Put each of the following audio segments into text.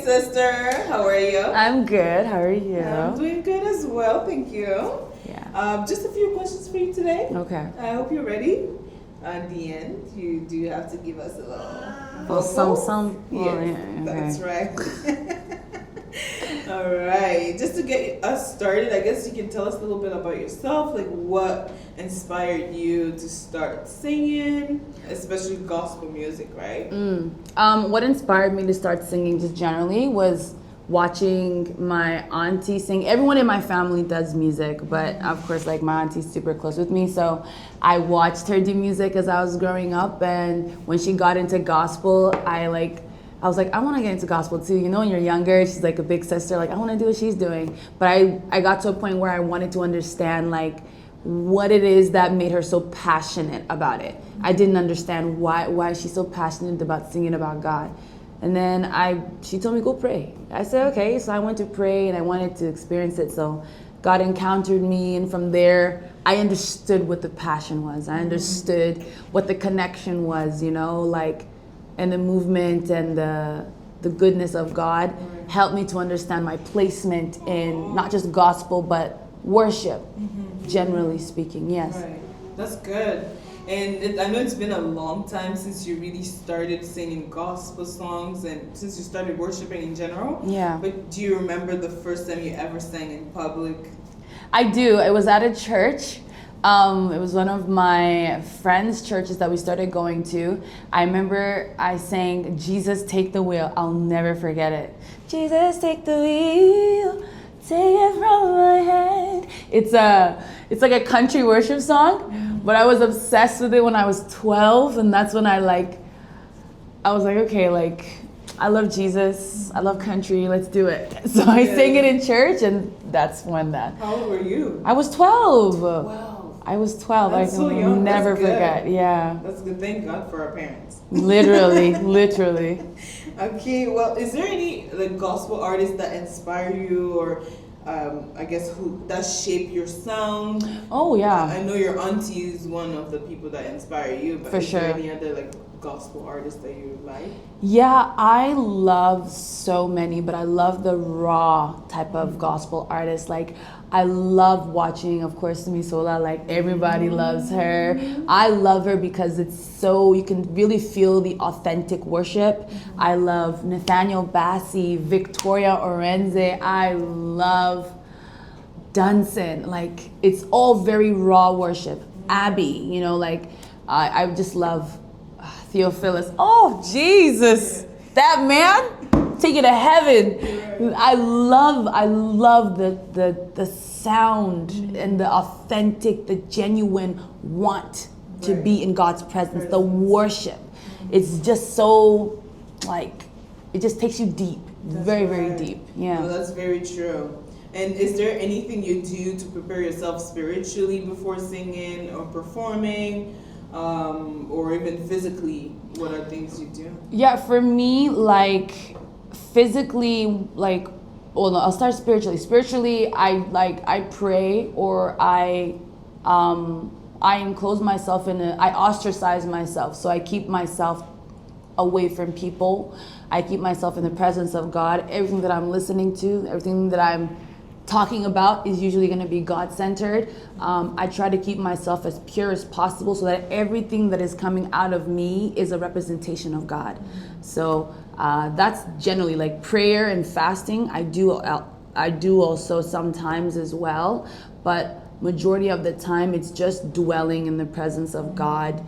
sister. How are you? I'm good. How are you? I'm doing good as well, thank you. Yeah. Just a few questions for you today. Okay. I hope you're ready. At the end, you do have to give us a little Well, some. Yes, Well, yeah, that's okay. right. All right. Just to get us started, I guess you can tell us a little bit about yourself, like what inspired you to start singing, especially gospel music, right? What inspired me to start singing just generally was watching my auntie sing. Everyone in my family does music, but of course, like my auntie's super close with me, so I watched her do music as I was growing up, and when she got into gospel, I was like, I want to get into gospel too. You know, when you're younger, she's like a big sister, like I want to do what she's doing. But I got to a point where I wanted to understand like what it is that made her so passionate about it. I didn't understand why she's so passionate about singing about God. And then she told me, go pray. I said, okay. So I went to pray and I wanted to experience it. So God encountered me, and from there, I understood what the passion was. I understood what the connection was, you know, like, and the movement and the goodness of God helped me to understand my placement in not just gospel, but worship, generally speaking, yes. Right. That's good. And I know it's been a long time since you really started singing gospel songs and since you started worshiping in general. Yeah. But do you remember the first time you ever sang in public? I do. It was at a church. It was one of my friends' churches that we started going to. I remember I sang, Jesus, take the wheel. I'll never forget it. Jesus, take the wheel. Take it from my hand. It's like a country worship song, but I was obsessed with it when I was 12, and that's when I was like, okay, like, I love Jesus, I love country, let's do it. So I sang it in church, and that's when that. How old were you? I was 12. Wow. I was 12. That's I so can young. never That's good. forget. Yeah. That's good. Thank God for our parents. Literally. Okay, well, is there any like gospel artists that inspire you, or I guess that shape your sound? Oh yeah. I know your auntie is one of the people that inspire you, but For is there sure. any other like gospel artists that you like? Yeah, I love so many, but I love the raw type of gospel artists. Like, I love watching, of course, Misola, like everybody loves her. I love her because it's so, you can really feel the authentic worship. I love Nathaniel Bassey, Victoria Orenze. I love Dunson. Like, it's all very raw worship. Abby, you know, like, I just love Theophilus. Oh, Jesus. That man, take it to heaven. I love the sound and the authentic, the genuine want to be in God's presence, the worship. It's just so, like, it just takes you deep, very deep. Yeah. No, that's very true. And is there anything you do to prepare yourself spiritually before singing or performing? Or even physically, what are things you do? Yeah, for me, like, physically, like, well, no, I'll start spiritually. Spiritually, I pray, or I enclose myself I ostracize myself. So I keep myself away from people. I keep myself in the presence of God. Everything that I'm listening to, everything that I'm talking about is usually going to be God-centered. I try to keep myself as pure as possible so that everything that is coming out of me is a representation of God. So that's generally like prayer and fasting. I do also sometimes as well, but majority of the time it's just dwelling in the presence of God,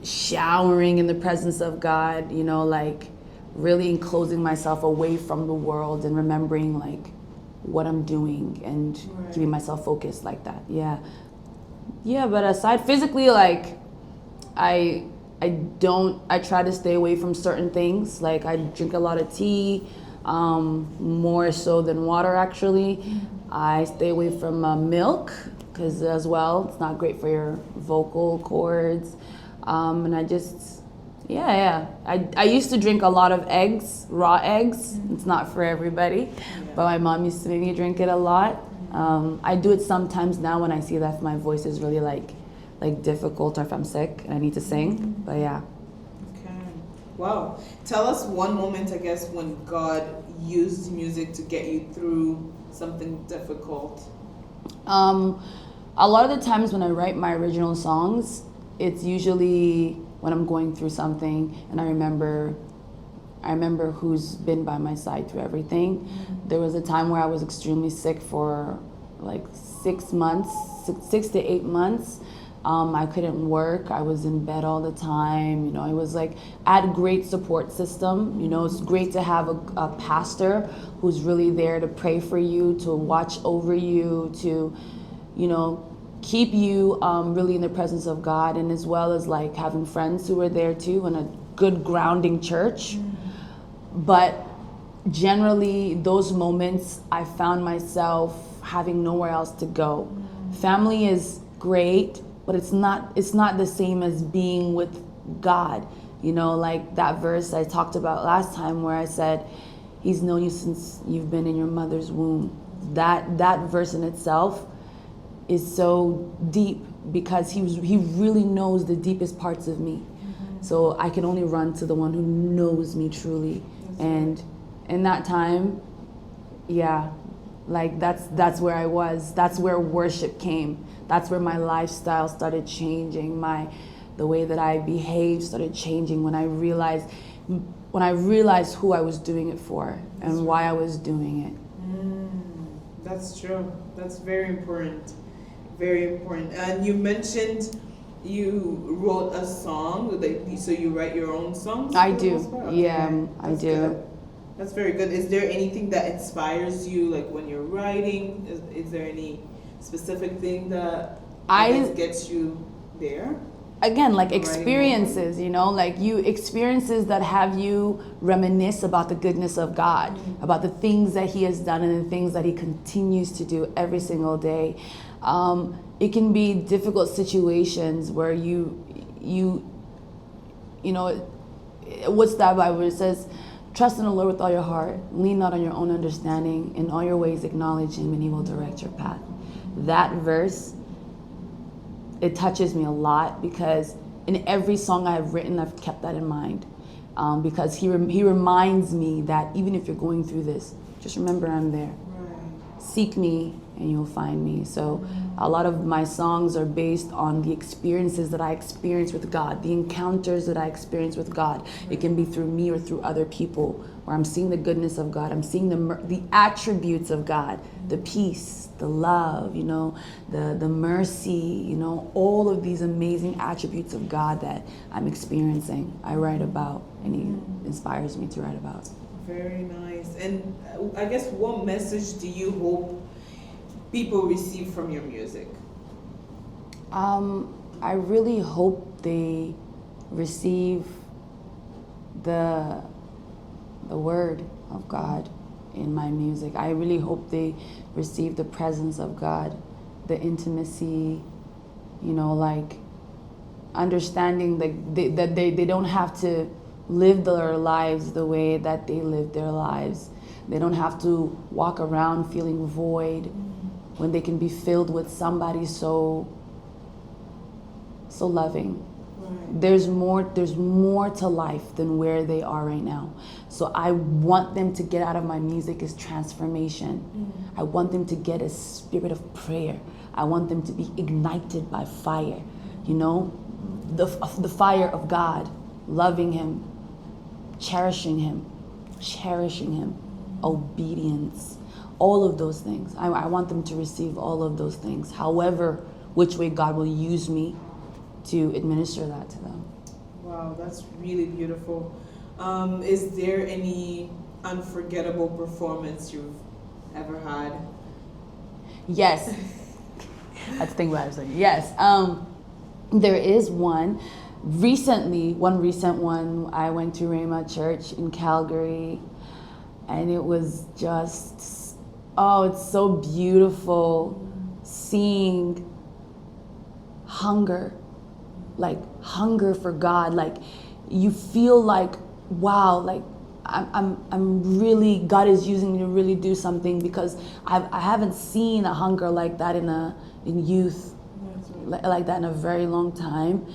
showering in the presence of God, you know, like really enclosing myself away from the world and remembering like what I'm doing and keeping myself focused like that. Yeah, but aside physically, like I try to stay away from certain things. Like I drink a lot of tea, more so than water actually. I stay away from milk because as well it's not great for your vocal cords. And I just I used to drink a lot of eggs, raw eggs. It's not for everybody, but my mom used to make me drink it a lot. I do it sometimes now when I see that my voice is really like difficult, or if I'm sick and I need to sing. But yeah. Okay. Wow. Tell us one moment, I guess, when God used music to get you through something difficult. Um, a lot of the times when I write my original songs, it's usually when I'm going through something and I remember who's been by my side through everything. Mm-hmm. There was a time where I was extremely sick for like 6 months, 6 to 8 months. I couldn't work. I was in bed all the time. You know, it was like I had a great support system. You know, it's great to have a pastor who's really there to pray for you, to watch over you, to, you know, keep you really in the presence of God, and as well as like having friends who were there too, and a good grounding church. But generally, those moments, I found myself having nowhere else to go. Family is great, but it's not the same as being with God. You know, like that verse I talked about last time where I said, He's known you since you've been in your mother's womb. That verse in itself is so deep because he really knows the deepest parts of me. So I can only run to the one who knows me truly. And in that time, yeah, like that's where I was. That's where worship came. That's where my lifestyle started changing. The way that I behaved started changing when I realized who I was doing it for and why I was doing it. That's true. That's very important. Very important. And you mentioned you wrote a song, so you write your own songs? I do. Okay. Yeah, I do. Good. That's very good. Is there anything that inspires you, like when you're writing? Is there any specific thing that gets you there? Again, like experiences, you know, like experiences that have you reminisce about the goodness of God, about the things that He has done and the things that He continues to do every single day. It can be difficult situations where you know, what's that Bible? It says, trust in the Lord with all your heart, lean not on your own understanding, in all your ways acknowledge Him and He will direct your path. That verse, it touches me a lot because in every song I've written, I've kept that in mind. Because he reminds me that even if you're going through this, just remember I'm there. Right. Seek me and you'll find me. So a lot of my songs are based on the experiences that I experience with God, the encounters that I experience with God. It can be through me or through other people, where I'm seeing the goodness of God. I'm seeing the attributes of God, the peace, the love, you know, the mercy, you know, all of these amazing attributes of God that I'm experiencing, I write about, and He inspires me to write about. Very nice. And I guess what message do you hope people receive from your music? I really hope they receive the word of God in my music. I really hope they receive the presence of God, the intimacy, you know, like understanding that they don't have to live their lives the way that they live their lives. They don't have to walk around feeling void when they can be filled with somebody so loving. Right. There's more to life than where they are right now. So I want them to get out of my music is transformation. I want them to get a spirit of prayer. I want them to be ignited by fire, you know, the fire of God, loving Him, cherishing Him, obedience, all of those things. I want them to receive all of those things, however, which way God will use me to administer that to them. Wow, that's really beautiful. Is there any unforgettable performance you've ever had? Yes. That's the thing what I was saying. Yes. There is one. One recent one, I went to Rhema Church in Calgary, and it was just, it's so beautiful seeing hunger for God. Like you feel like, wow, like I'm really, God is using me to really do something, because I haven't seen a hunger like that in youth, like that in a very long time.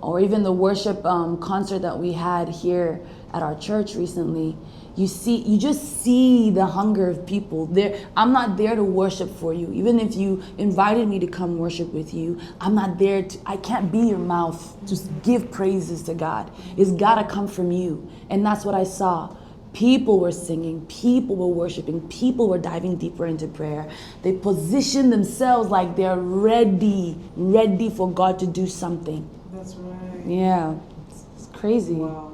or even the worship concert that we had here at our church recently, you just see the hunger of people there. I'm not there to worship for you. Even if you invited me to come worship with you, I can't be your mouth. Just give praises to God. It's gotta come from you. And that's what I saw. People were singing, people were worshiping, people were diving deeper into prayer. They positioned themselves like they're ready for God to do something. That's right. Yeah, it's crazy. Wow.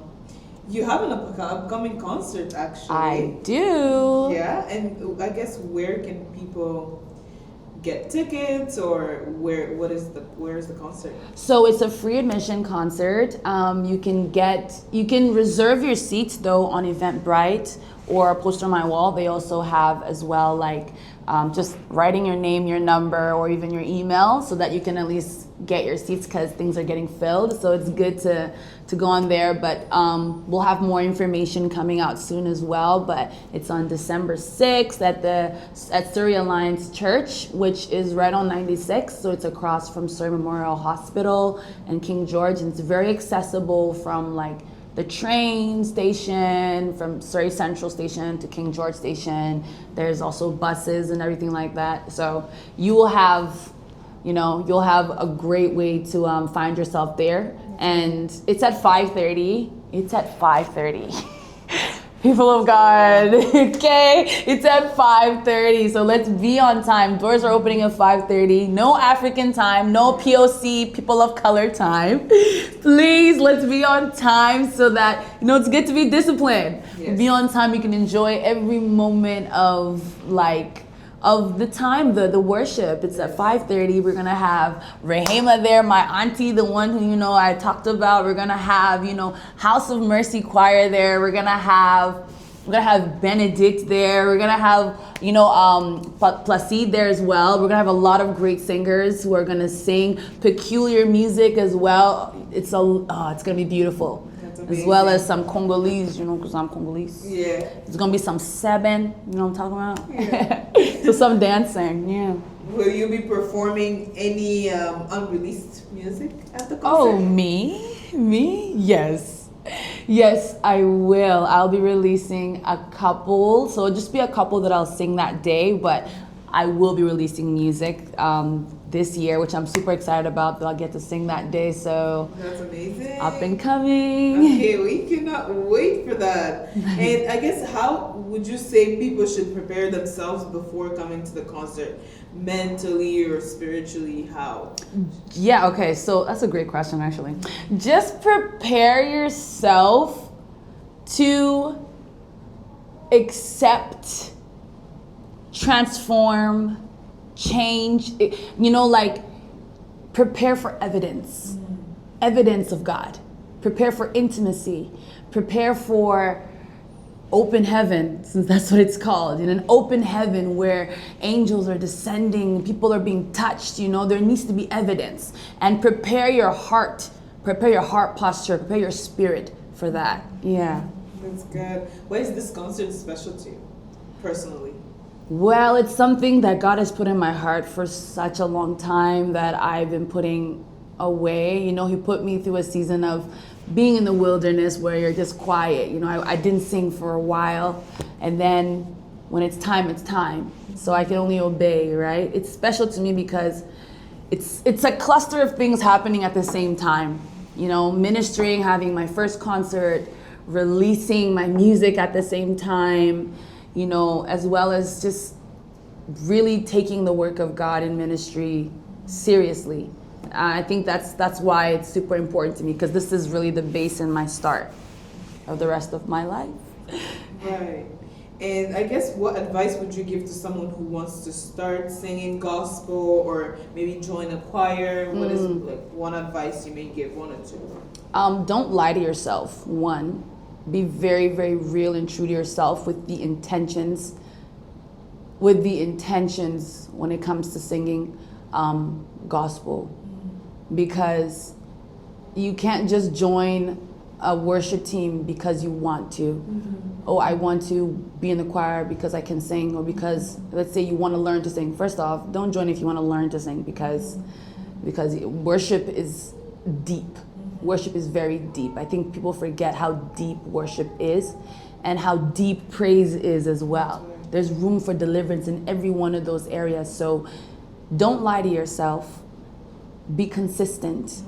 You have an upcoming concert, actually. I do. Yeah, and I guess where can people get tickets, or where is the concert? So it's a free admission concert. You can reserve your seats though on Eventbrite or Poster on My Wall. They also have as well, like just writing your name, your number, or even your email, so that you can at least get your seats, because things are getting filled. So it's good to go on there. But we'll have more information coming out soon as well. But it's on December 6th at Surrey Alliance Church, which is right on 96. So it's across from Surrey Memorial Hospital and King George, and it's very accessible from like the train station, from Surrey Central Station to King George Station. There's also buses and everything like that. So you'll have a great way to find yourself there. And it's at 5:30. It's at 5:30. People of God, okay? It's at 5:30, so let's be on time. Doors are opening at 5:30. No African time, no POC, people of color time. Please, let's be on time so that, it's good to be disciplined. Yes. Be on time, you can enjoy every moment of the time, the worship. It's at 5:30. We're gonna have Rahema there, my auntie, the one who I talked about. We're gonna have House of Mercy Choir there. We're gonna have Benedict there. We're gonna have Placide there as well. We're gonna have a lot of great singers who are gonna sing peculiar music as well. It's gonna be beautiful. As well as some Congolese, because I'm Congolese. Yeah. There's going to be some Seben, you know what I'm talking about? Yeah. So some dancing, yeah. Will you be performing any unreleased music at the concert? Oh, me? Yes. Yes, I will. I'll be releasing a couple. So it'll just be a couple that I'll sing that day, but I will be releasing music this year, which I'm super excited about, that I'll get to sing that day. So that's amazing. Up and coming. Okay, we cannot wait for that. And I guess, how would you say people should prepare themselves before coming to the concert? Mentally or spiritually, how? Yeah, okay, so that's a great question, actually. Just prepare yourself to accept, transform, change, prepare for evidence. Evidence of God. Prepare for intimacy. Prepare for open heaven, since that's what it's called. In an open heaven where angels are descending, people are being touched, there needs to be evidence. And prepare your heart posture, prepare your spirit for that. Yeah. That's good. Why is this concert special to you, personally? Well, it's something that God has put in my heart for such a long time that I've been putting away. He put me through a season of being in the wilderness where you're just quiet. I didn't sing for a while, and then when it's time, it's time. So I can only obey, right? It's special to me because it's a cluster of things happening at the same time. Ministering, having my first concert, releasing my music at the same time, as well as just really taking the work of God in ministry seriously. I think that's why it's super important to me, because this is really the base and my start of the rest of my life. Right. And I guess, what advice would you give to someone who wants to start singing gospel, or maybe join a choir? What is one advice you may give, one or two? Don't lie to yourself. One, be very, very real and true to yourself with the intentions when it comes to singing gospel. Because you can't just join a worship team because you want to. Oh, I want to be in the choir because I can sing, or because, let's say, you want to learn to sing. First off, don't join if you want to learn to sing, because worship is deep. worship is very deep. I think people forget how deep worship is and how deep praise is as well. There's room for deliverance in every one of those areas. So don't lie to yourself. Be consistent.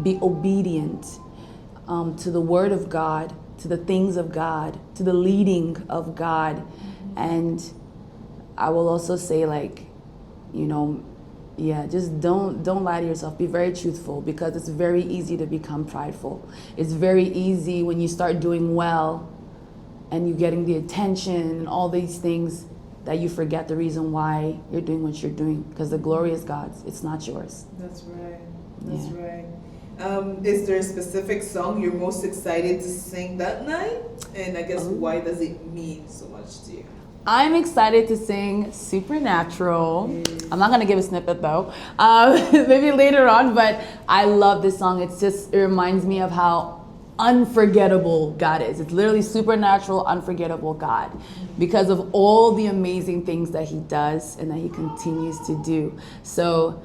Be obedient to the word of God, to the things of God, to the leading of God. And I will also say, like, you know, yeah, just don't lie to yourself. Be very truthful, because it's very easy to become prideful. It's very easy when you start doing well and you're getting the attention and all these things that you forget the reason why you're doing what you're doing, because the glory is God's. It's not yours. That's right. That's right. Is there a specific song you're most excited to sing that night? And I guess why does it mean so much to you? I'm excited to sing Supernatural. I'm not gonna give a snippet though, maybe later on, but I love this song. It reminds me of how unforgettable God is. It's literally supernatural, unforgettable God, because of all the amazing things that he does and that he continues to do. So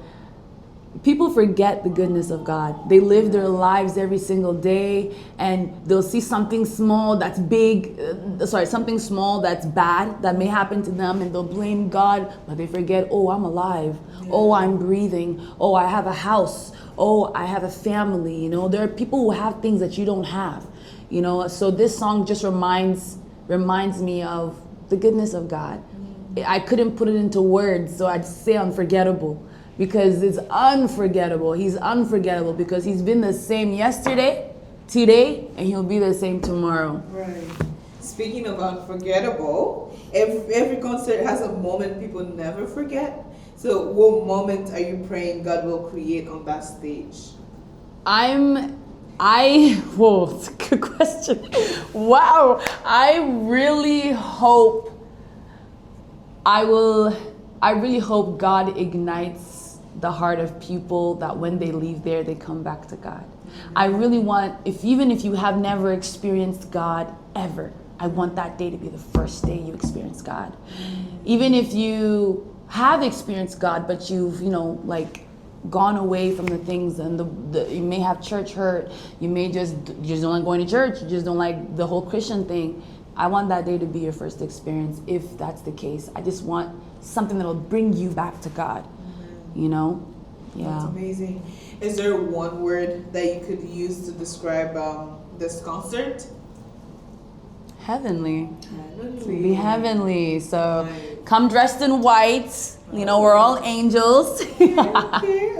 people forget the goodness of God. They live their lives every single day, and they'll see something small that's big, something small that's bad that may happen to them, and they'll blame God, but they forget, oh, I'm alive. Oh, I'm breathing. Oh, I have a house. Oh, I have a family. You know, there are people who have things that you don't have, you know. So this song just reminds me of the goodness of God. I couldn't put it into words, so I'd say unforgettable. Because it's unforgettable. He's unforgettable because he's been the same yesterday, today, and he'll be the same tomorrow. Right. Speaking of unforgettable, every concert has a moment people never forget. So what moment are you praying God will create on that stage? Whoa, it's a good question. Wow. I really hope God ignites the heart of people, that when they leave there, they come back to God. I really want, even if you have never experienced God ever, I want that day to be the first day you experience God. Even if you have experienced God, but you've, gone away from the things, and you may have church hurt, you just don't like going to church, you just don't like the whole Christian thing. I want that day to be your first experience, if that's the case. I just want something that'll bring you back to God, you know? Yeah. That's amazing. Is there one word that you could use to describe this concert? Heavenly. Heavenly. Be heavenly. So come dressed in white. You know, we're all angels. Okay,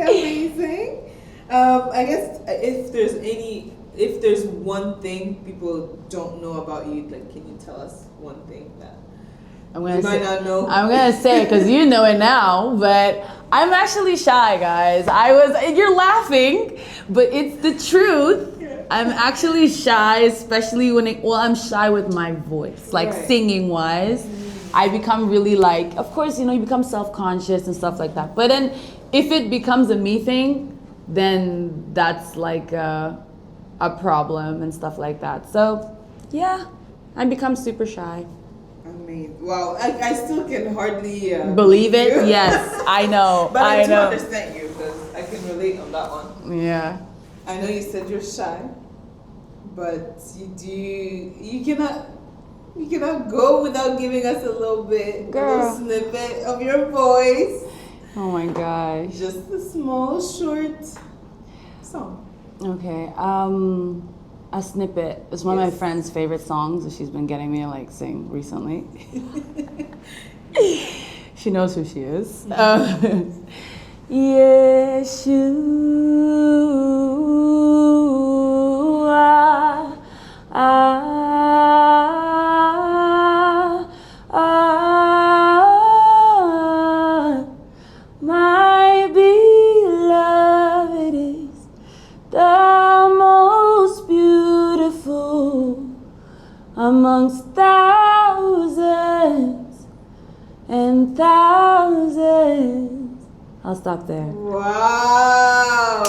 amazing. I guess if there's one thing people don't know about you, like, can you tell us one thing that you might not know? I'm gonna say, because you know it now, but I'm actually shy, guys. You're laughing, but it's the truth. Yeah. I'm actually shy, especially I'm shy with my voice, like singing wise. I become really of course, you become self-conscious and stuff like that. But then if it becomes a me thing, then that's like a problem and stuff like that. So yeah, I become super shy. I mean, well, I still can hardly believe it. You. Yes, I know. But I do understand you, because I can relate on that one. Yeah. I know you said you're shy, but you cannot go without giving us a little snippet of your voice. Oh my gosh. Just a small, short song. Okay. A snippet. It's one of my friend's favorite songs that she's been getting me to sing recently. She knows who she is. Yeshua. My beloved is the most beautiful amongst thousands and thousands. I'll stop there. Wow.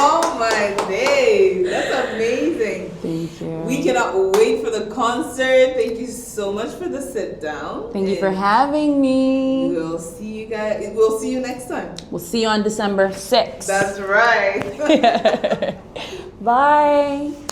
Oh my days. That's amazing. Thank you. We cannot wait for the concert. Thank you so much for the sit down. Thank you for having me. We'll see you guys. We'll see you next time. We'll see you on December 6th. That's right. Bye.